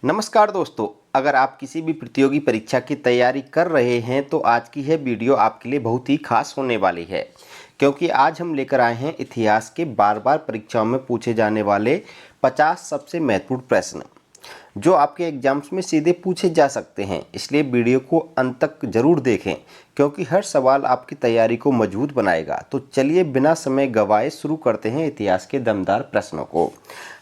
नमस्कार दोस्तों, अगर आप किसी भी प्रतियोगी परीक्षा की तैयारी कर रहे हैं तो आज की यह वीडियो आपके लिए बहुत ही खास होने वाली है, क्योंकि आज हम लेकर आए हैं इतिहास के बार बार परीक्षाओं में पूछे जाने वाले 50 सबसे महत्वपूर्ण प्रश्न जो आपके एग्जाम्स में सीधे पूछे जा सकते हैं। इसलिए वीडियो को अंत तक जरूर देखें, क्योंकि हर सवाल आपकी तैयारी को मजबूत बनाएगा। तो चलिए बिना समय गवाए शुरू करते हैं इतिहास के दमदार प्रश्नों को।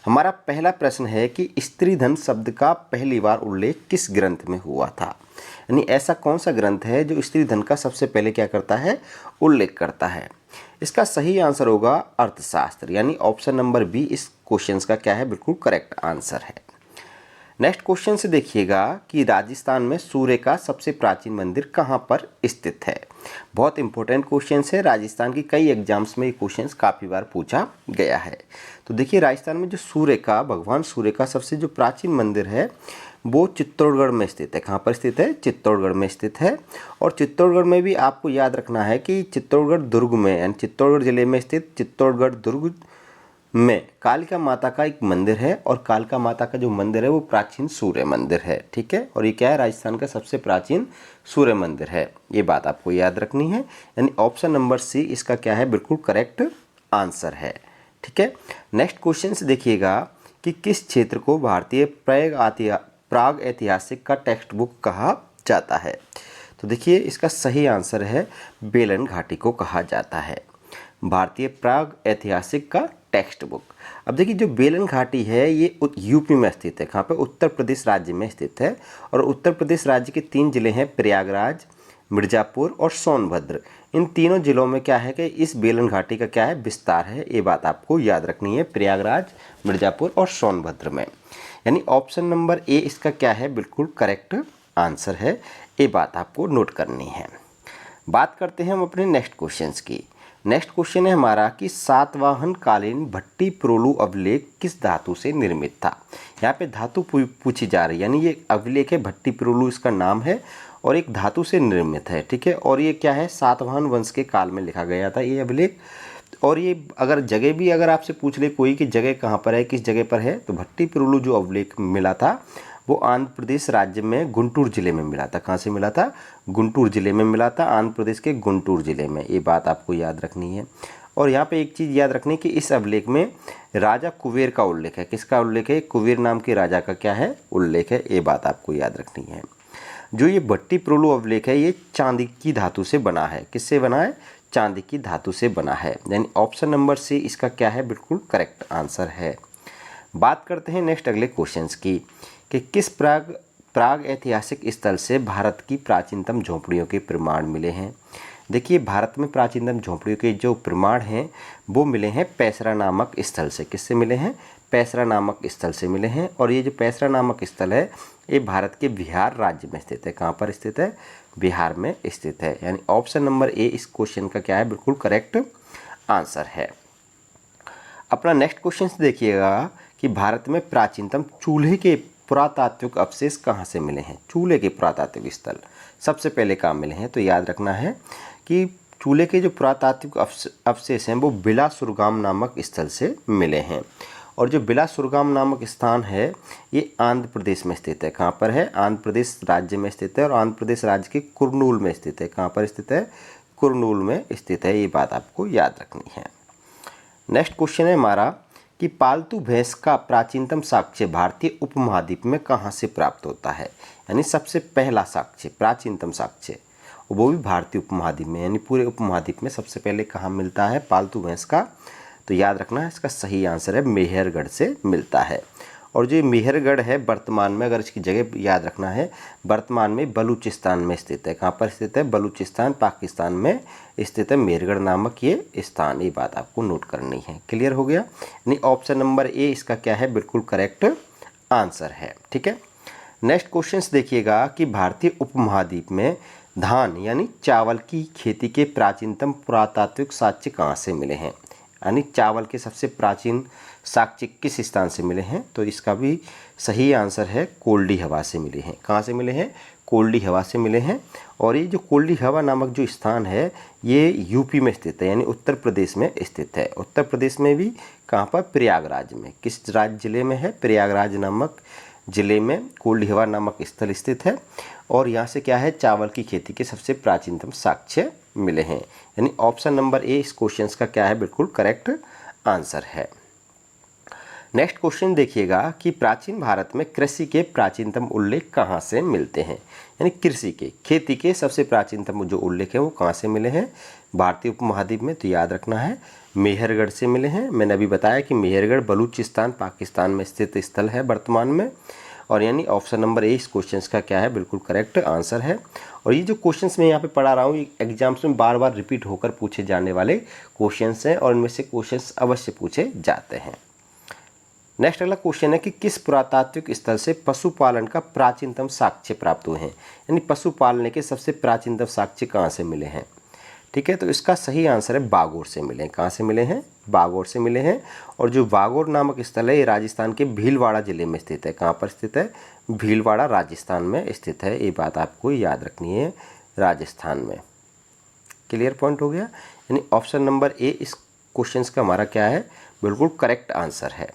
हमारा पहला प्रश्न है कि स्त्रीधन शब्द का पहली बार उल्लेख किस ग्रंथ में हुआ था। यानी ऐसा कौन सा ग्रंथ है जो स्त्रीधन का सबसे पहले क्या करता है, उल्लेख करता है। इसका सही आंसर होगा अर्थशास्त्र, यानी ऑप्शन नंबर बी इस क्वेश्चन का क्या है, बिल्कुल करेक्ट आंसर है। नेक्स्ट क्वेश्चन से देखिएगा कि राजस्थान में सूर्य का सबसे प्राचीन मंदिर कहाँ पर स्थित है। बहुत इंपॉर्टेंट क्वेश्चन है, राजस्थान की कई एग्जाम्स में ये क्वेश्चन काफ़ी बार पूछा गया है। तो देखिए राजस्थान में जो भगवान सूर्य का सबसे जो प्राचीन मंदिर है वो चित्तौड़गढ़ में स्थित है। कहाँ पर स्थित है, चित्तौड़गढ़ में स्थित है। और चित्तौड़गढ़ में भी आपको याद रखना है कि चित्तौड़गढ़ दुर्ग में, यानी चित्तौड़गढ़ जिले में स्थित चित्तौड़गढ़ दुर्ग में कालिका माता का एक मंदिर है, और कालिका माता का जो मंदिर है वो प्राचीन सूर्य मंदिर है। ठीक है, और ये क्या है, राजस्थान का सबसे प्राचीन सूर्य मंदिर है। ये बात आपको याद रखनी है, यानी ऑप्शन नंबर सी इसका क्या है, बिल्कुल करेक्ट आंसर है। ठीक है, नेक्स्ट क्वेश्चन से देखिएगा कि किस क्षेत्र को भारतीय प्राग ऐतिहासिक का टेक्स्ट बुक कहा जाता है। तो देखिए इसका सही आंसर है बेलन घाटी को कहा जाता है भारतीय प्राग ऐतिहासिक का टेक्स्ट बुक। अब देखिए जो बेलन घाटी है ये यूपी में स्थित है। कहाँ पे, उत्तर प्रदेश राज्य में स्थित है। और उत्तर प्रदेश राज्य के 3 जिले हैं, प्रयागराज, मिर्ज़ापुर और सोनभद्र। इन तीनों जिलों में क्या है कि इस बेलन घाटी का क्या है, विस्तार है। ये बात आपको याद रखनी है, प्रयागराज, मिर्ज़ापुर और सोनभद्र में। यानी ऑप्शन नंबर ए इसका क्या है, बिल्कुल करेक्ट आंसर है। ये बात आपको नोट करनी है। बात करते हैं हम अपने नेक्स्ट क्वेश्चन की। नेक्स्ट क्वेश्चन है हमारा कि सातवाहन कालीन भट्टी प्रोलु अभिलेख किस धातु से निर्मित था। यहाँ पे धातु पूछी जा रही है, यानी ये अभिलेख है भट्टी प्रोलु इसका नाम है और एक धातु से निर्मित है। ठीक है, और ये क्या है, सातवाहन वंश के काल में लिखा गया था ये अभिलेख। और ये अगर जगह भी अगर आपसे पूछ ले कोई कि जगह कहाँ पर है, किस जगह पर है, तो भट्टी प्रोलु जो अभिलेख मिला था वो आंध्र प्रदेश राज्य में गुंटूर जिले में मिला था। कहाँ से मिला था, गुंटूर जिले में मिला था, आंध्र प्रदेश के गुंटूर जिले में। ये बात आपको याद रखनी है। और यहाँ पे एक चीज़ याद रखनी कि इस अभिलेख में राजा कुबेर का उल्लेख है। किसका उल्लेख है, कुबेर नाम के राजा का क्या है, उल्लेख है। ये बात आपको याद रखनी है। जो ये भट्टी प्रोलु अभिलेख है ये चांदी की धातु से बना है। किससे बना है, चांदी की धातु से बना है। यानी ऑप्शन नंबर सी इसका क्या है, बिल्कुल करेक्ट आंसर है। बात करते हैं नेक्स्ट अगले क्वेश्चंस की कि किस प्राग ऐतिहासिक स्थल से भारत की प्राचीनतम झोंपड़ियों के प्रमाण मिले हैं। देखिए भारत में प्राचीनतम झोंपड़ियों के जो प्रमाण हैं वो मिले हैं पैसरा नामक स्थल से। किससे मिले हैं, पैसरा नामक स्थल से मिले हैं। और ये जो पैसरा नामक स्थल है ये भारत के बिहार राज्य में स्थित है। कहाँ पर स्थित है, बिहार में स्थित है। यानी ऑप्शन नंबर ए इस क्वेश्चन का क्या है, बिल्कुल करेक्ट आंसर है। अपना नेक्स्ट क्वेश्चन देखिएगा कि भारत में प्राचीनतम चूल्हे के पुरातात्विक अवशेष कहाँ से मिले हैं। चूल्हे के पुरातात्विक स्थल सबसे पहले कहाँ मिले हैं, तो याद रखना है कि चूल्हे के जो पुरातात्विक अवशेष हैं वो बिलासुरगाम नामक स्थल से मिले हैं। और जो बिलासुरगाम नामक स्थान है ये आंध्र प्रदेश में स्थित है। कहाँ पर है, आंध्र प्रदेश राज्य में स्थित है और आंध्र प्रदेश राज्य के कुरनूल में स्थित है। कहाँ पर स्थित है, कुरनूल में स्थित है। ये बात आपको याद रखनी है। नेक्स्ट क्वेश्चन है हमारा कि पालतू भैंस का प्राचीनतम साक्ष्य भारतीय उपमहाद्वीप में कहाँ से प्राप्त होता है। यानी सबसे पहला साक्ष्य, प्राचीनतम साक्ष्य, वो भी भारतीय उपमहाद्वीप में, यानी पूरे उपमहाद्वीप में सबसे पहले कहाँ मिलता है पालतू भैंस का। तो याद रखना है इसका सही आंसर है मेहरगढ़ से मिलता है। और जो मेहरगढ़ है वर्तमान में, अगर इसकी जगह याद रखना है, वर्तमान में बलूचिस्तान में स्थित है। कहाँ पर स्थित है, बलूचिस्तान पाकिस्तान में स्थित है मेहरगढ़ नामक ये स्थान। ये बात आपको नोट करनी है। क्लियर हो गया, यानी ऑप्शन नंबर ए इसका क्या है, बिल्कुल करेक्ट आंसर है। ठीक है, नेक्स्ट क्वेश्चन देखिएगा कि भारतीय उपमहाद्वीप में धान यानी चावल की खेती के प्राचीनतम पुरातात्विक साक्ष्य कहाँ से मिले हैं। यानी चावल के सबसे प्राचीन साक्ष्य किस स्थान से मिले हैं, तो इसका भी सही आंसर है कोल्डी हवा से मिले हैं। कहाँ से मिले हैं, कोल्डी हवा से मिले हैं। और ये जो कोल्डी हवा नामक जो स्थान है ये यूपी में स्थित है, यानी उत्तर प्रदेश में स्थित है। उत्तर प्रदेश में भी कहाँ पर, प्रयागराज में। किस राज्य जिले में है, प्रयागराज नामक जिले में कोल्डिहवा नामक स्थल स्थित है और यहाँ से क्या है, चावल की खेती के सबसे प्राचीनतम साक्ष्य मिले हैं। यानी ऑप्शन नंबर ए इस क्वेश्चन का क्या है, बिल्कुल करेक्ट आंसर है। नेक्स्ट क्वेश्चन देखिएगा कि प्राचीन भारत में कृषि के प्राचीनतम उल्लेख कहाँ से मिलते हैं। यानी कृषि के, खेती के सबसे प्राचीनतम जो उल्लेख है वो कहाँ से मिले हैं, भारतीय उपमहाद्वीप में। तो याद रखना है मेहरगढ़ से मिले हैं। मैंने अभी बताया कि मेहरगढ़ बलूचिस्तान पाकिस्तान में स्थित स्थल है वर्तमान में। और यानी ऑप्शन नंबर ए इस क्वेश्चन का क्या है, बिल्कुल करेक्ट आंसर है। और ये जो क्वेश्चंस मैं यहाँ पे पढ़ा रहा हूँ ये एग्जाम्स में बार बार रिपीट होकर पूछे जाने वाले क्वेश्चंस हैं और इनमें से क्वेश्चंस अवश्य पूछे जाते हैं। नेक्स्ट अगला क्वेश्चन है कि किस पुरातात्विक स्थल से पशुपालन का प्राचीनतम साक्ष्य प्राप्त हुए हैं। यानी पशु पालने के सबसे प्राचीनतम साक्ष्य कहाँ से मिले हैं। ठीक है, तो इसका सही आंसर है बागोर से मिले हैं। कहाँ से मिले हैं, बागोर से मिले हैं। और जो बागोर नामक स्थल है ये राजस्थान के भीलवाड़ा जिले में स्थित है। कहाँ पर स्थित है, भीलवाड़ा राजस्थान में स्थित है। ये बात आपको याद रखनी है, राजस्थान में। क्लियर पॉइंट हो गया। यानी ऑप्शन नंबर ए इस क्वेश्चन का हमारा क्या है, बिल्कुल करेक्ट आंसर है।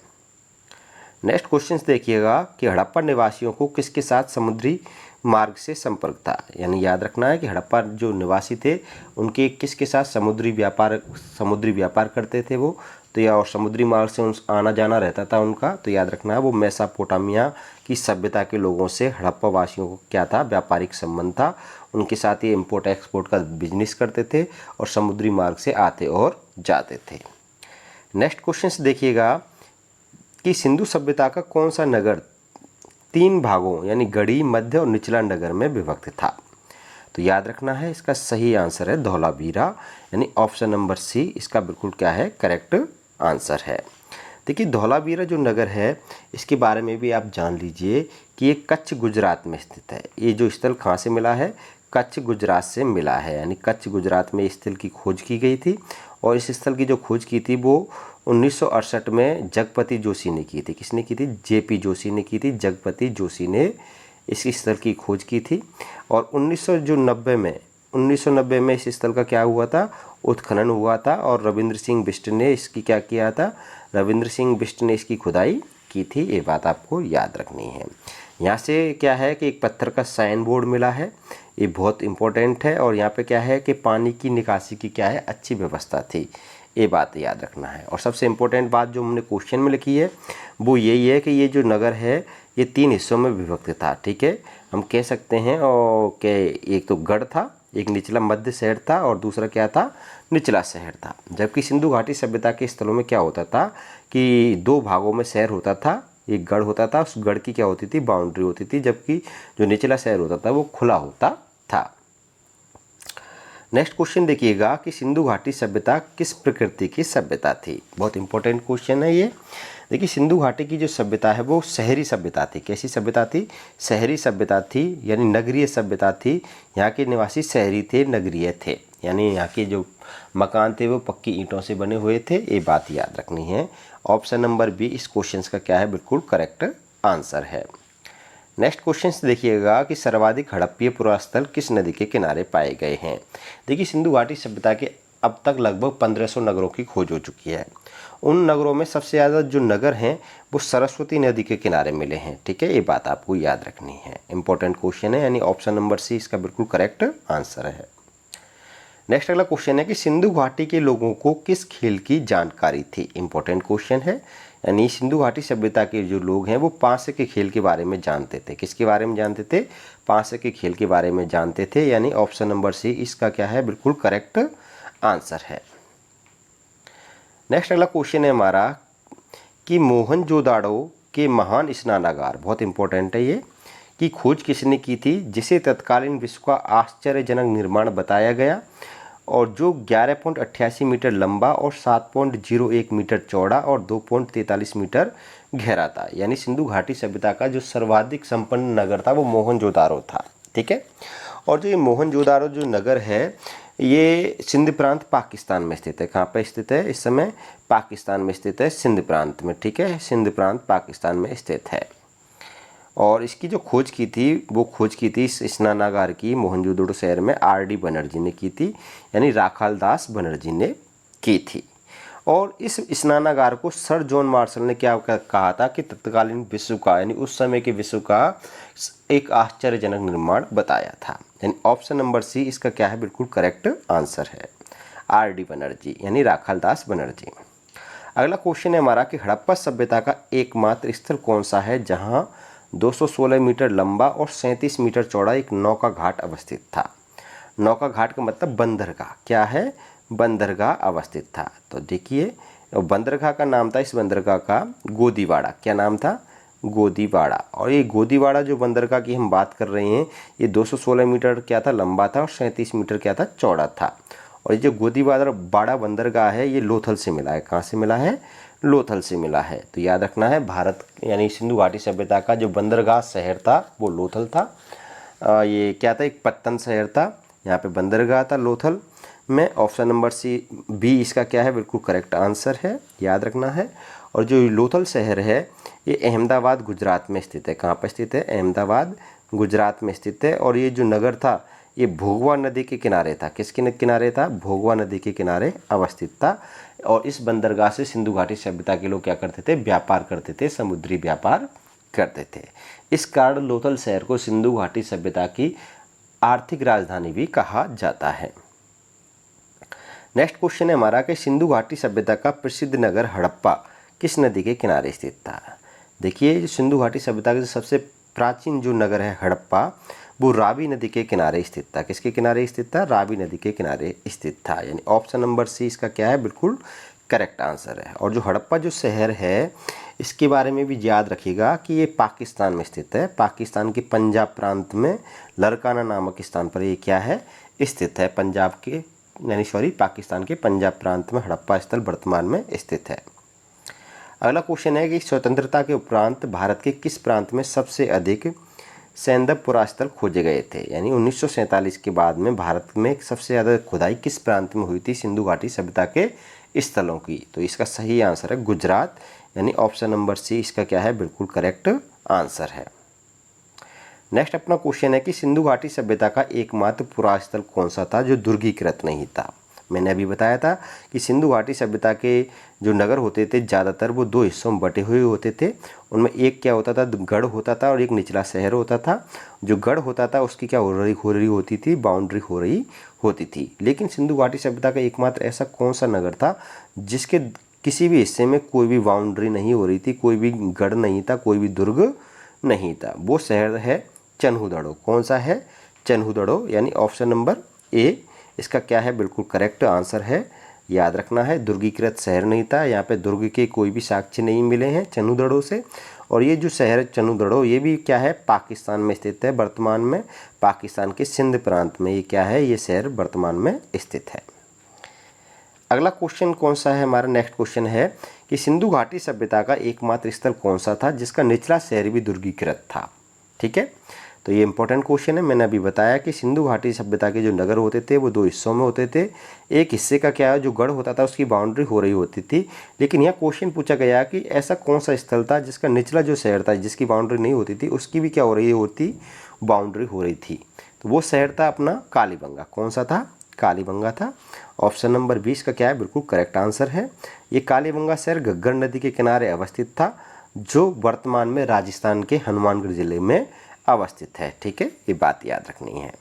नेक्स्ट क्वेश्चन देखिएगा कि हड़प्पा निवासियों को किसके साथ समुद्री मार्ग से संपर्क था। यानी याद रखना है कि हड़प्पा जो निवासी थे उनके किसके साथ समुद्री व्यापार करते थे वो, तो या और समुद्री मार्ग से आना जाना रहता था उनका। तो याद रखना है वो मेसोपोटामिया की सभ्यता के लोगों से हड़प्पा वासियों को क्या था, व्यापारिक संबंध था। उनके साथ ये इम्पोर्ट एक्सपोर्ट का बिजनेस करते थे और समुद्री मार्ग से आते और जाते थे। नेक्स्ट क्वेश्चन देखिएगा कि सिंधु सभ्यता का कौन सा नगर 3 भागों यानी गढ़ी, मध्य और निचला नगर में विभक्त था। तो याद रखना है इसका सही आंसर है धौलावीरा। यानी ऑप्शन नंबर सी इसका बिल्कुल क्या है, करेक्ट आंसर है। देखिए धौलावीरा जो नगर है इसके बारे में भी आप जान लीजिए कि ये कच्छ गुजरात में स्थित है। ये जो स्थल कहाँ से मिला है, कच्छ गुजरात से मिला है। यानी कच्छ गुजरात में इस स्थल की खोज की गई थी और इस स्थल की जो खोज की थी वो 1968 में जगपति जोशी ने की थी। किसने की थी, जेपी जोशी ने की थी। जगपति जोशी ने इस स्थल की खोज की थी। और 1990 में इस स्थल का क्या हुआ था, उत्खनन हुआ था और रविंद्र सिंह बिष्ट ने इसकी क्या किया था, रविंद्र सिंह बिष्ट ने इसकी खुदाई की थी। ये बात आपको याद रखनी है। यहाँ से क्या है कि एक पत्थर का साइन बोर्ड मिला है, ये बहुत इंपॉर्टेंट है। और यहाँ पे क्या है कि पानी की निकासी की क्या है, अच्छी व्यवस्था थी। ये बात याद रखना है। और सबसे इम्पोर्टेंट बात जो हमने क्वेश्चन में लिखी है वो यही है कि ये जो नगर है ये 3 हिस्सों में विभक्त था। ठीक है, हम कह सकते हैं और कि एक तो गढ़ था, एक निचला मध्य शहर था और दूसरा क्या था, निचला शहर था। जबकि सिंधु घाटी सभ्यता के स्थलों में क्या होता था कि 2 भागों में शहर होता था। एक गढ़ होता था, उस गढ़ की क्या होती थी, बाउंड्री होती थी, जबकि जो निचला शहर होता था वो खुला होता था। नेक्स्ट क्वेश्चन देखिएगा कि सिंधु घाटी सभ्यता किस प्रकृति की सभ्यता थी। बहुत इंपॉर्टेंट क्वेश्चन है ये। देखिए सिंधु घाटी की जो सभ्यता है वो शहरी सभ्यता थी। कैसी सभ्यता थी, शहरी सभ्यता थी, यानी नगरीय सभ्यता थी। यहाँ के निवासी शहरी थे, नगरीय थे। यानी यहाँ के जो मकान थे वो पक्की ईंटों से बने हुए थे। ये बात याद रखनी है। ऑप्शन नंबर बी इस क्वेश्चन का क्या है, बिल्कुल करेक्ट आंसर है। नेक्स्ट क्वेश्चन देखिएगा कि सर्वाधिक हड़प्पीय पुरास्थल किस नदी के किनारे पाए गए हैं। देखिए सिंधु घाटी सभ्यता के अब तक लगभग 1500 नगरों की खोज हो चुकी है। उन नगरों में सबसे ज़्यादा जो नगर हैं वो सरस्वती नदी के किनारे मिले हैं। ठीक है, ये बात आपको याद रखनी है। इंपॉर्टेंट क्वेश्चन है, यानी ऑप्शन नंबर सी इसका बिल्कुल करेक्ट आंसर है। नेक्स्ट अगला क्वेश्चन है कि सिंधु घाटी के लोगों को किस खेल की जानकारी थी। इंपॉर्टेंट क्वेश्चन है। यानी सिंधु घाटी सभ्यता के जो लोग हैं वो पांसे के खेल के बारे में जानते थे। किसके बारे में जानते थे, पांसे के खेल के बारे में जानते थे। यानी ऑप्शन नंबर सी इसका क्या है, बिल्कुल करेक्ट आंसर है। नेक्स्ट अगला क्वेश्चन है हमारा कि मोहनजोदाड़ो के महान स्नानागार, बहुत इंपॉर्टेंट है ये, की खोज किसने की थी, जिसे तत्कालीन विश्व का आश्चर्यजनक निर्माण बताया गया और जो 11.88 मीटर लंबा और 7.01 मीटर चौड़ा और 2.43 मीटर गहरा था। यानी सिंधु घाटी सभ्यता का जो सर्वाधिक संपन्न नगर था वो मोहनजोदारो था। ठीक है, और जो ये मोहनजोदारो जो नगर है ये सिंध प्रांत पाकिस्तान में स्थित है। कहाँ पर स्थित है, इस समय पाकिस्तान में स्थित है, सिंध प्रांत में। ठीक है, सिंध प्रांत पाकिस्तान में स्थित है। और इसकी जो खोज की थी वो खोज की थी इस स्नानागार की मोहनजोदड़ो शहर में आर डी बनर्जी ने की थी, यानी राखालदास बनर्जी ने की थी। और इस स्नानागार को सर जॉन मार्शल ने क्या कहा था कि तत्कालीन विश्व का यानी उस समय के विश्व का एक आश्चर्यजनक निर्माण बताया था। यानी ऑप्शन नंबर सी इसका क्या है, बिल्कुल करेक्ट आंसर है। आर.डी. बनर्जी यानी राखालदास बनर्जी। अगला क्वेश्चन है हमारा कि हड़प्पा सभ्यता का एकमात्र स्थल कौन सा है जहां 216 मीटर लंबा और 37 मीटर चौड़ा एक नौका घाट अवस्थित था। नौका घाट का मतलब बंदरगाह, क्या है, बंदरगाह अवस्थित था। तो देखिए बंदरगाह का नाम था इस बंदरगाह का गोदीवाड़ा। क्या नाम था, गोदीवाड़ा। और ये गोदीवाड़ा जो बंदरगाह की हम बात कर रहे हैं ये 216 मीटर क्या था, लंबा था और 37 मीटर क्या था, चौड़ा था। और ये जो गोदीवाड़ा बंदरगाह है ये लोथल से मिला है। कहाँ से मिला है, लोथल से मिला है। तो याद रखना है भारत यानी सिंधु घाटी सभ्यता का जो बंदरगाह शहर था वो लोथल था। ये क्या था, एक पत्तन शहर था, यहाँ पे बंदरगाह था लोथल में। ऑप्शन नंबर सी बी इसका क्या है, बिल्कुल करेक्ट आंसर है, याद रखना है। और जो लोथल शहर है ये अहमदाबाद गुजरात में स्थित है। कहाँ पर स्थित है, अहमदाबाद गुजरात में स्थित है। और ये जो नगर था ये भोगवा नदी के किनारे था। किसके किनारे था, भोगवा नदी के किनारे अवस्थित था। और इस बंदरगाह से सिंधु घाटी सभ्यता के लोग क्या करते थे, व्यापार करते थे, समुद्री व्यापार करते थे। इस कारण लोथल शहर को सिंधु घाटी सभ्यता की आर्थिक राजधानी भी कहा जाता है। नेक्स्ट क्वेश्चन है हमारा कि सिंधु घाटी सभ्यता का प्रसिद्ध नगर हड़प्पा किस नदी के किनारे स्थित था। देखिए सिंधु घाटी सभ्यता का सबसे प्राचीन जो नगर है हड़प्पा वो रावी नदी के किनारे स्थित था। किसके किनारे स्थित था, रावी नदी के किनारे स्थित था। यानी ऑप्शन नंबर सी इसका क्या है, बिल्कुल करेक्ट आंसर है। और जो हड़प्पा जो शहर है इसके बारे में भी याद रखिएगा कि ये पाकिस्तान में स्थित है। पाकिस्तान के पंजाब प्रांत में लरकाना नामक स्थान पर ये क्या है, स्थित है। पंजाब के यानी पाकिस्तान के पंजाब प्रांत में हड़प्पा स्थल वर्तमान में स्थित है। अगला क्वेश्चन है कि स्वतंत्रता के उपरांत भारत के किस प्रांत में सबसे अधिक सैंदव पुरास्थल खोजे गए थे। यानी 1947 के बाद में भारत में सबसे ज़्यादा खुदाई किस प्रांत में हुई थी सिंधु घाटी सभ्यता के स्थलों की। तो इसका सही आंसर है गुजरात। यानी ऑप्शन नंबर सी इसका क्या है, बिल्कुल करेक्ट आंसर है। नेक्स्ट अपना क्वेश्चन है कि सिंधु घाटी सभ्यता का एकमात्र पुरास्थल कौन सा था जो दुर्गीकृत नहीं था। मैंने अभी बताया था कि सिंधु घाटी सभ्यता के जो नगर होते थे ज़्यादातर वो दो हिस्सों में बटे हुए होते थे। उनमें एक क्या होता था, गढ़ होता था और एक निचला शहर होता था। जो गढ़ होता था उसकी क्या हो रही होती थी, बाउंड्री हो रही होती थी। लेकिन सिंधु घाटी सभ्यता का एकमात्र ऐसा कौन सा नगर था जिसके किसी भी हिस्से में कोई भी बाउंड्री नहीं हो रही थी, कोई भी गढ़ नहीं था, कोई भी दुर्ग नहीं था। वो शहर है चन्हुदड़ो। कौन सा है, चन्हुदड़ो। यानी ऑप्शन नंबर ए इसका क्या है, बिल्कुल करेक्ट आंसर है, याद रखना है। दुर्गीकृत शहर नहीं था, यहाँ पे दुर्ग के कोई भी साक्ष्य नहीं मिले हैं चन्हुदड़ो से। और ये जो शहर चन्हुदड़ो ये भी क्या है, पाकिस्तान में स्थित है। वर्तमान में पाकिस्तान के सिंध प्रांत में ये क्या है, ये शहर वर्तमान में स्थित है। अगला क्वेश्चन कौन सा है हमारा, नेक्स्ट क्वेश्चन है कि सिंधु घाटी सभ्यता का एकमात्र स्थल कौन सा था जिसका निचला शहर भी दुर्गीकृत था। ठीक है, तो ये इंपॉर्टेंट क्वेश्चन है। मैंने अभी बताया कि सिंधु घाटी सभ्यता के जो नगर होते थे वो दो हिस्सों में होते थे। एक हिस्से का क्या है, जो गढ़ होता था उसकी बाउंड्री हो रही होती थी। लेकिन यहाँ क्वेश्चन पूछा गया कि ऐसा कौन सा स्थल था जिसका निचला जो शहर था जिसकी बाउंड्री नहीं होती थी उसकी भी क्या हो रही होती, बाउंड्री हो रही थी। तो वो शहर था अपना कालीबंगा। कौन सा था, कालीबंगा था। ऑप्शन नंबर 20 का क्या है, बिल्कुल करेक्ट आंसर है। ये कालीबंगा शहर घग्गर नदी के किनारे अवस्थित था जो वर्तमान में राजस्थान के हनुमानगढ़ जिले में अवस्थित है। ठीक है, ये बात याद रखनी है।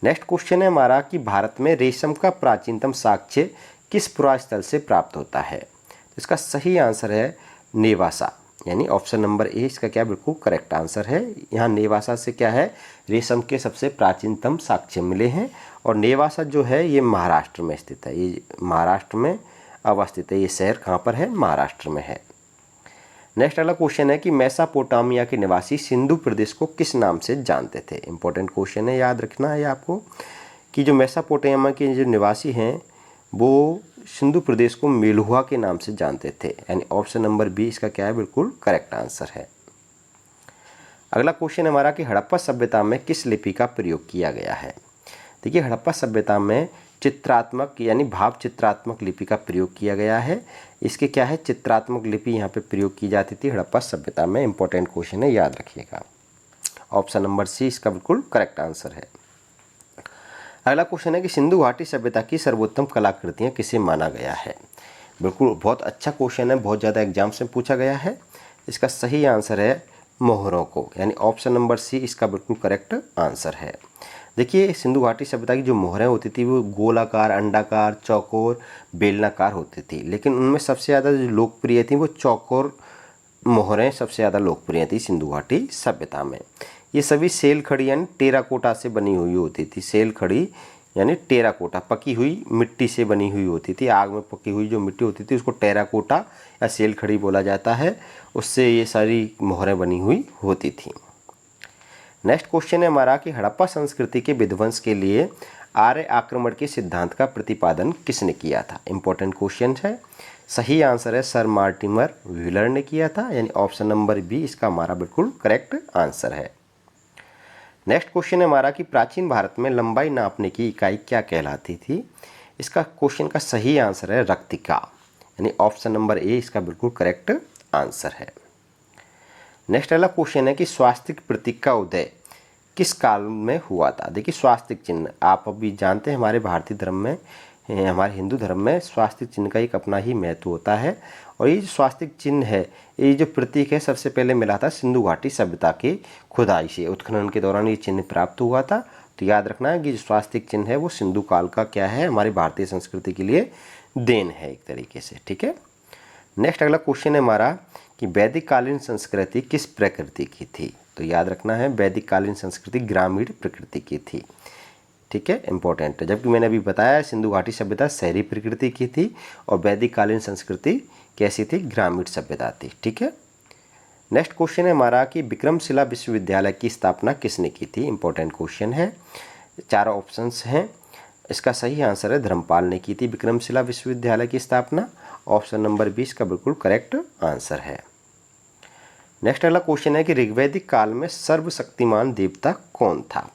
नेक्स्ट क्वेश्चन है हमारा कि भारत में रेशम का प्राचीनतम साक्ष्य किस पुरास्थल से प्राप्त होता है। तो इसका सही आंसर है नेवासा। यानी ऑप्शन नंबर ए इसका क्या बिल्कुल करेक्ट आंसर है। यहाँ नेवासा से क्या है, रेशम के सबसे प्राचीनतम साक्ष्य मिले हैं। और नेवासा जो है ये महाराष्ट्र में स्थित है, ये महाराष्ट्र में अवस्थित है। ये शहर कहाँ पर है, महाराष्ट्र में है। नेक्स्ट अगला क्वेश्चन है कि मेसोपोटामिया के निवासी सिंधु प्रदेश को किस नाम से जानते थे। इंपॉर्टेंट क्वेश्चन है, याद रखना है आपको कि जो मेसोपोटामिया के जो निवासी हैं वो सिंधु प्रदेश को मेलुहा के नाम से जानते थे। यानी ऑप्शन नंबर बी इसका क्या है, बिल्कुल करेक्ट आंसर है। अगला क्वेश्चन हमारा कि हड़प्पा सभ्यता में किस लिपि का प्रयोग किया गया है। देखिए हड़प्पा सभ्यता में चित्रात्मक यानी भाव चित्रात्मक लिपि का प्रयोग किया गया है। इसके क्या है, चित्रात्मक लिपि यहाँ पे प्रयोग की जाती थी हड़प्पा सभ्यता में। इंपॉर्टेंट क्वेश्चन है, याद रखिएगा। ऑप्शन नंबर सी इसका बिल्कुल करेक्ट आंसर है। अगला क्वेश्चन है कि सिंधु घाटी सभ्यता की सर्वोत्तम कलाकृतियाँ किसे माना गया है। बिल्कुल बहुत अच्छा क्वेश्चन है, बहुत ज़्यादा एग्जाम्स में पूछा गया है। इसका सही आंसर है मोहरों को, यानी ऑप्शन नंबर सी इसका बिल्कुल करेक्ट आंसर है। देखिए सिंधु घाटी सभ्यता की जो मोहरें होती थी वो गोलाकार, अंडाकार, चौकोर, बेलनाकार होती थी, लेकिन उनमें सबसे ज़्यादा जो लोकप्रिय थी वो चौकोर मोहरें सबसे ज़्यादा लोकप्रिय थी सिंधु घाटी सभ्यता में। ये सभी सेल खड़ी यानी टेराकोटा से बनी हुई होती थी। सेल खड़ी यानी टेराकोटा, पकी हुई मिट्टी से बनी हुई होती थी। आग में पकी हुई जो मिट्टी होती थी उसको टेराकोटा या सेल खड़ी बोला जाता है। उससे ये सारी मोहरें बनी हुई होती थी। नेक्स्ट क्वेश्चन है हमारा कि हड़प्पा संस्कृति के विध्वंस के लिए आर्य आक्रमण के सिद्धांत का प्रतिपादन किसने किया था। इंपॉर्टेंट क्वेश्चन है। सही आंसर है सर मार्टिमर व्हीलर ने किया था, यानी ऑप्शन नंबर बी इसका हमारा बिल्कुल करेक्ट आंसर है। नेक्स्ट क्वेश्चन है हमारा कि प्राचीन भारत में लंबाई नापने की इकाई क्या कहलाती थी। इसका क्वेश्चन का सही आंसर है रक्तिका, यानी ऑप्शन नंबर ए इसका बिल्कुल करेक्ट आंसर है। नेक्स्ट अगला क्वेश्चन है कि स्वास्तिक प्रतीक का उदय किस काल में हुआ था। देखिए स्वास्तिक चिन्ह आप अभी जानते हैं हमारे भारतीय धर्म में, हमारे हिंदू धर्म में स्वास्तिक चिन्ह का एक अपना ही महत्व होता है। और ये जो स्वास्तिक चिन्ह है, ये जो प्रतीक है, सबसे पहले मिला था सिंधु घाटी सभ्यता की खुदाई से। उत्खनन के दौरान ये चिन्ह प्राप्त हुआ था। तो याद रखना है कि जो स्वास्तिक चिन्ह है वो सिंधु काल का क्या है, हमारी भारतीय संस्कृति के लिए देन है एक तरीके से। ठीक है। नेक्स्ट अगला क्वेश्चन है हमारा कि वैदिक कालीन संस्कृति किस प्रकृति की थी। तो याद रखना है वैदिक कालीन संस्कृति ग्रामीण प्रकृति की थी। ठीक है, इंपॉर्टेंट है। जबकि मैंने अभी बताया सिंधु घाटी सभ्यता शहरी प्रकृति की थी और वैदिक कालीन संस्कृति कैसी थी, ग्रामीण सभ्यता थी। ठीक है। नेक्स्ट क्वेश्चन है हमारा कि विक्रमशिला विश्वविद्यालय की स्थापना किसने की थी। इंपॉर्टेंट क्वेश्चन है। चारों ऑप्शंस हैं। इसका सही आंसर है धर्मपाल ने की थी विक्रमशिला विश्वविद्यालय की स्थापना। ऑप्शन नंबर 20 का बिल्कुल करेक्ट आंसर है। नेक्स्ट अगला क्वेश्चन है कि ऋग्वैदिक काल में सर्वशक्तिमान देवता कौन था।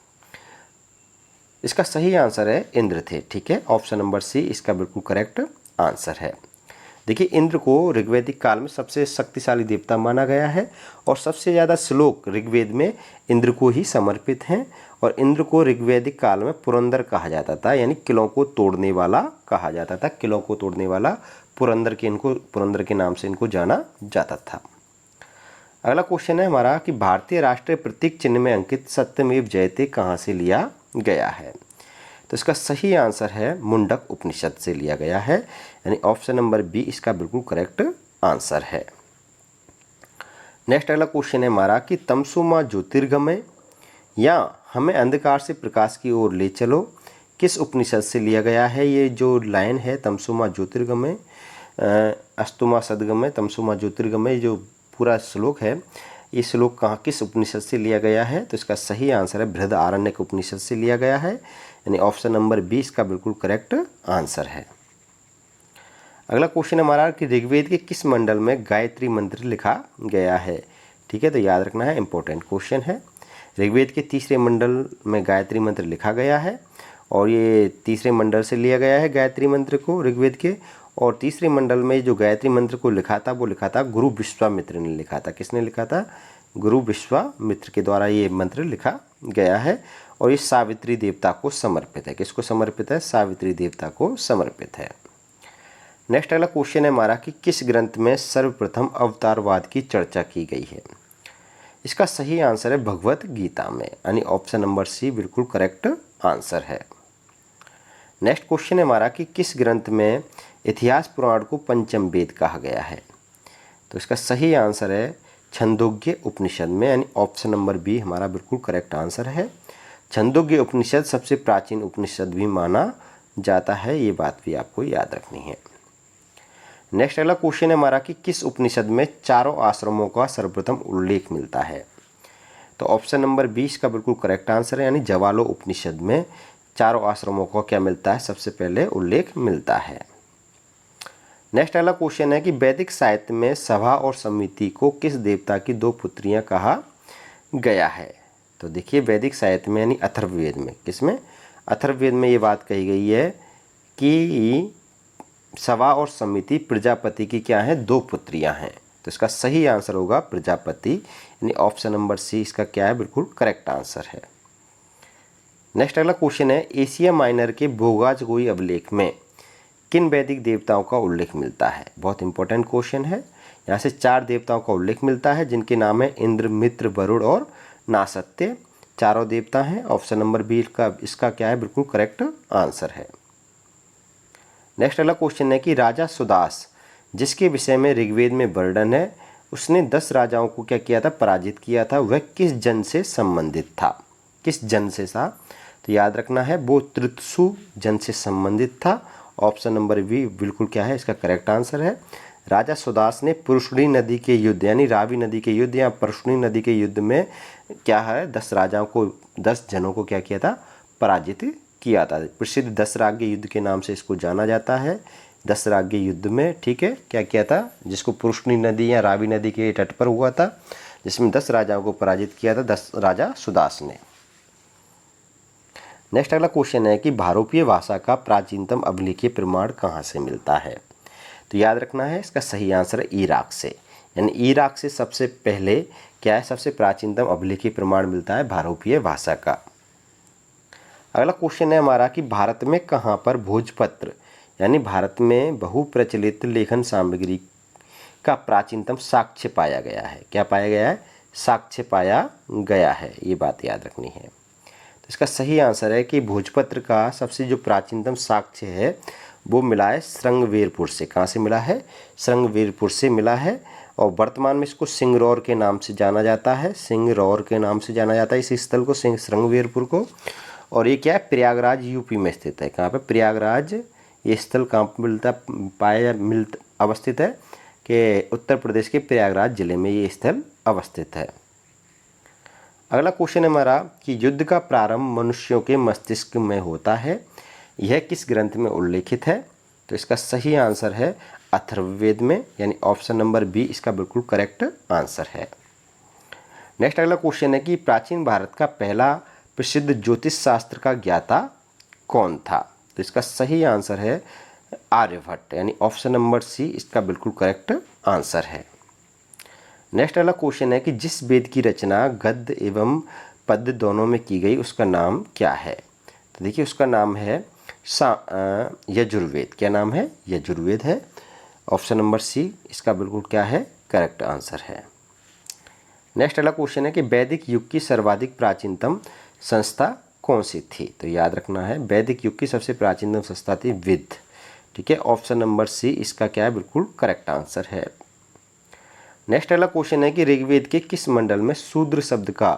इसका सही आंसर है इंद्र थे। ठीक है, ऑप्शन नंबर सी इसका बिल्कुल करेक्ट आंसर है। देखिए इंद्र को ऋग्वैदिक काल में सबसे शक्तिशाली देवता माना गया है और सबसे ज़्यादा श्लोक ऋग्वेद में इंद्र को ही समर्पित हैं। और इंद्र को ऋग्वैदिक काल में पुरंदर कहा जाता था, यानी किलों को तोड़ने वाला कहा जाता था। किलों को तोड़ने वाला पुरंदर के नाम से इनको जाना जाता था। अगला क्वेश्चन है हमारा कि भारतीय राष्ट्रीय प्रतीक चिन्ह में अंकित सत्यमेव जयते कहाँ से लिया गया है। तो इसका सही आंसर है मुंडक उपनिषद से लिया गया है, यानी ऑप्शन नंबर बी इसका बिल्कुल करेक्ट आंसर है। नेक्स्ट अगला क्वेश्चन है हमारा कि तमसुमा ज्योतिर्गमय या हमें अंधकार से प्रकाश की ओर ले चलो किस उपनिषद से लिया गया है। ये जो लाइन है तमसुमा ज्योतिर्गमय अस्तुमा सदगमय तमसुमा ज्योतिर्गमय, जो पूरा श्लोक है, ये श्लोक कहाँ किस उपनिषद से लिया गया है। तो इसका सही आंसर है बृहदारण्यक उपनिषद से लिया गया है, यानी ऑप्शन नंबर 20 का बिल्कुल करेक्ट आंसर है। अगला क्वेश्चन हमारा कि ऋग्वेद के किस मंडल में गायत्री मंत्र लिखा गया है। ठीक है, तो याद रखना है, इंपॉर्टेंट क्वेश्चन है। ऋग्वेद के तीसरे मंडल में गायत्री मंत्र लिखा गया है और ये तीसरे मंडल से लिया गया है गायत्री मंत्र को ऋग्वेद के। और तीसरे मंडल में जो गायत्री मंत्र को लिखा था वो लिखा था गुरु विश्वामित्र ने लिखा था। किसने लिखा था, गुरु विश्वामित्र के द्वारा ये मंत्र लिखा गया है और ये सावित्री देवता को समर्पित है। किसको समर्पित है, सावित्री देवता को समर्पित है। नेक्स्ट अगला क्वेश्चन है हमारा कि किस ग्रंथ में सर्वप्रथम अवतारवाद की चर्चा की गई है। इसका सही आंसर है भगवत गीता में, यानी ऑप्शन नंबर सी बिल्कुल करेक्ट आंसर है। नेक्स्ट क्वेश्चन है हमारा कि किस ग्रंथ में इतिहास पुराण को पंचम वेद कहा गया है। तो इसका सही आंसर है छंदोग्य उपनिषद में, यानी ऑप्शन नंबर बी हमारा बिल्कुल करेक्ट आंसर है। छंदोग्य उपनिषद सबसे प्राचीन उपनिषद भी माना जाता है, ये बात भी आपको याद रखनी है। नेक्स्ट अगला क्वेश्चन है हमारा कि किस उपनिषद में चारों आश्रमों का सर्वप्रथम उल्लेख मिलता है। तो ऑप्शन नंबर 20 का बिल्कुल करेक्ट आंसर है, यानी जवालो उपनिषद में चारों आश्रमों का क्या मिलता है, सबसे पहले उल्लेख मिलता है। नेक्स्ट अगला क्वेश्चन है कि वैदिक साहित्य में सभा और समिति को किस देवता की दो पुत्रियां कहा गया है। तो देखिए वैदिक साहित्य में यानी अथर्ववेद में, किसमें, अथर्ववेद में ये बात कही गई है कि सभा और समिति प्रजापति की क्या है, दो पुत्रियां हैं। तो इसका सही आंसर होगा प्रजापति, यानी ऑप्शन नंबर सी इसका क्या है, बिल्कुल करेक्ट आंसर है। नेक्स्ट अगला क्वेश्चन है एशिया माइनर के भोगाजगोई अभिलेख में किन वैदिक देवताओं का उल्लेख मिलता है? बहुत इंपॉर्टेंट क्वेश्चन है। यहाँ से 4 देवताओं का उल्लेख मिलता है जिनके नाम है इंद्र, मित्र, वरुण और नासत्य। चारों देवता हैं। ऑप्शन नंबर बी इसका क्या है? बिल्कुल करेक्ट आंसर है। नेक्स्ट अगला क्वेश्चन है कि राजा सुदास जिसके विषय में ऋग्वेद में वर्णन है, उसने 10 राजाओं को क्या किया था? पराजित किया था। वह किस जन से संबंधित था? किस जन से था? तो याद रखना है वो त्रितसु जन से संबंधित था। ऑप्शन नंबर बी बिल्कुल क्या है? इसका करेक्ट आंसर है। राजा सुदास ने पुरुषणी नदी के युद्ध यानी रावी नदी के युद्ध या पुरुषणी नदी के युद्ध में क्या है? 10 राजाओं को 10 जनों को क्या किया था? पराजित किया था। प्रसिद्ध 10 राज्य युद्ध के नाम से इसको जाना जाता है। 10 राज्य युद्ध में, ठीक है, क्या किया था? जिसको पुरुषणी नदी या रावी नदी के तट पर हुआ था, जिसमें 10 राजाओं को पराजित किया था 10 राजा सुदास ने। नेक्स्ट अगला क्वेश्चन है कि भारतीय भाषा का प्राचीनतम अभिलेखीय प्रमाण कहाँ से मिलता है? तो याद रखना है इसका सही आंसर है इराक से। यानी इराक से सबसे पहले क्या है? सबसे प्राचीनतम अभिलेखीय प्रमाण मिलता है भारतीय भाषा का। अगला क्वेश्चन है हमारा कि भारत में कहाँ पर भोजपत्र यानी भारत में बहुप्रचलित लेखन सामग्री का प्राचीनतम साक्ष्य पाया गया है? क्या पाया गया है? साक्ष्य पाया गया है। ये बात याद रखनी है। तो इसका सही आंसर है कि भोजपत्र का सबसे जो प्राचीनतम साक्ष्य है वो मिला है श्रृंगवेरपुर से। कहाँ से मिला है? श्रृंगवेरपुर से मिला है। और वर्तमान में इसको सिंगरौर के नाम से जाना जाता है। सिंगरौर के नाम से जाना जाता है इस स्थल को, श्रृंगवेरपुर को। और ये क्या है? प्रयागराज यूपी में स्थित है। कहाँ पे? प्रयागराज। ये स्थल कहाँ पर अवस्थित है? कि उत्तर प्रदेश के प्रयागराज जिले में ये स्थल अवस्थित है। अगला क्वेश्चन है हमारा कि युद्ध का प्रारंभ मनुष्यों के मस्तिष्क में होता है, यह किस ग्रंथ में उल्लेखित है? तो इसका सही आंसर है अथर्ववेद में। यानी ऑप्शन नंबर बी इसका बिल्कुल करेक्ट आंसर है। नेक्स्ट अगला क्वेश्चन है कि प्राचीन भारत का पहला प्रसिद्ध ज्योतिष शास्त्र का ज्ञाता कौन था? तो इसका सही आंसर है आर्यभट्ट। यानी ऑप्शन नंबर सी इसका बिल्कुल करेक्ट आंसर है। नेक्स्ट अगला क्वेश्चन है कि जिस वेद की रचना गद्य एवं पद्य दोनों में की गई उसका नाम क्या है? तो देखिए उसका नाम है यजुर्वेद। क्या नाम है? यजुर्वेद है। ऑप्शन नंबर सी इसका बिल्कुल क्या है? करेक्ट आंसर है। नेक्स्ट अगला क्वेश्चन है कि वैदिक युग की सर्वाधिक प्राचीनतम संस्था कौन सी थी? तो याद रखना है वैदिक युग की सबसे प्राचीनतम संस्था थी विद। ठीक है, ऑप्शन नंबर सी इसका क्या है? बिल्कुल करेक्ट आंसर है। नेक्स्ट अगला क्वेश्चन है कि ऋग्वेद के किस मंडल में शूद्र शब्द का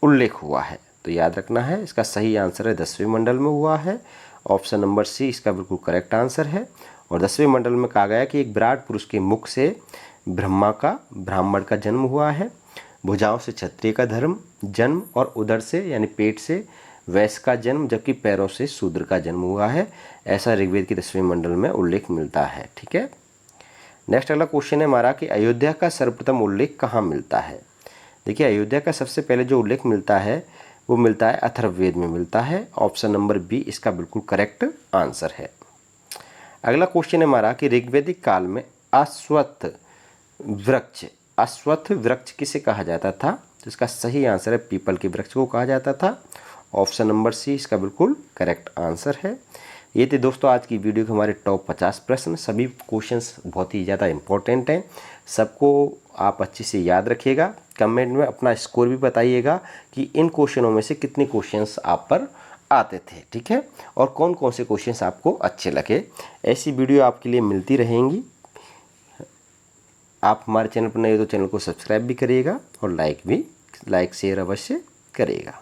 उल्लेख हुआ है? तो याद रखना है इसका सही आंसर है 10वें मंडल में हुआ है। ऑप्शन नंबर सी इसका बिल्कुल करेक्ट आंसर है। और 10वें मंडल में कहा गया कि एक विराट पुरुष के मुख से ब्राह्मण का जन्म हुआ है, भुजाओं से क्षत्रिय का जन्म और उदर से यानी पेट से वैश्य का जन्म, जबकि पैरों से शूद्र का जन्म हुआ है। ऐसा ऋग्वेद के 10वें मंडल में उल्लेख मिलता है। ठीक है। नेक्स्ट अगला क्वेश्चन है हमारा कि अयोध्या का सर्वप्रथम उल्लेख कहाँ मिलता है? देखिए अयोध्या का सबसे पहले जो उल्लेख मिलता है वो मिलता है अथर्ववेद में मिलता है। ऑप्शन नंबर बी इसका बिल्कुल करेक्ट आंसर है। अगला क्वेश्चन है हमारा कि ऋग्वैदिक काल में अश्वत्थ वृक्ष किसे कहा जाता था? तो इसका सही आंसर है पीपल के वृक्ष को कहा जाता था। ऑप्शन नंबर सी इसका बिल्कुल करेक्ट आंसर है। ये थे दोस्तों आज की वीडियो के हमारे टॉप 50 प्रश्न। सभी क्वेश्चंस बहुत ही ज़्यादा इंपॉर्टेंट हैं, सबको आप अच्छे से याद रखिएगा। कमेंट में अपना स्कोर भी बताइएगा कि इन क्वेश्चनों में से कितने क्वेश्चंस आप पर आते थे। ठीक है, और कौन कौन से क्वेश्चंस आपको अच्छे लगे। ऐसी वीडियो आपके लिए मिलती रहेंगी। आप हमारे चैनल पर नए हो तो चैनल को सब्सक्राइब भी करिएगा और लाइक शेयर अवश्य करिएगा।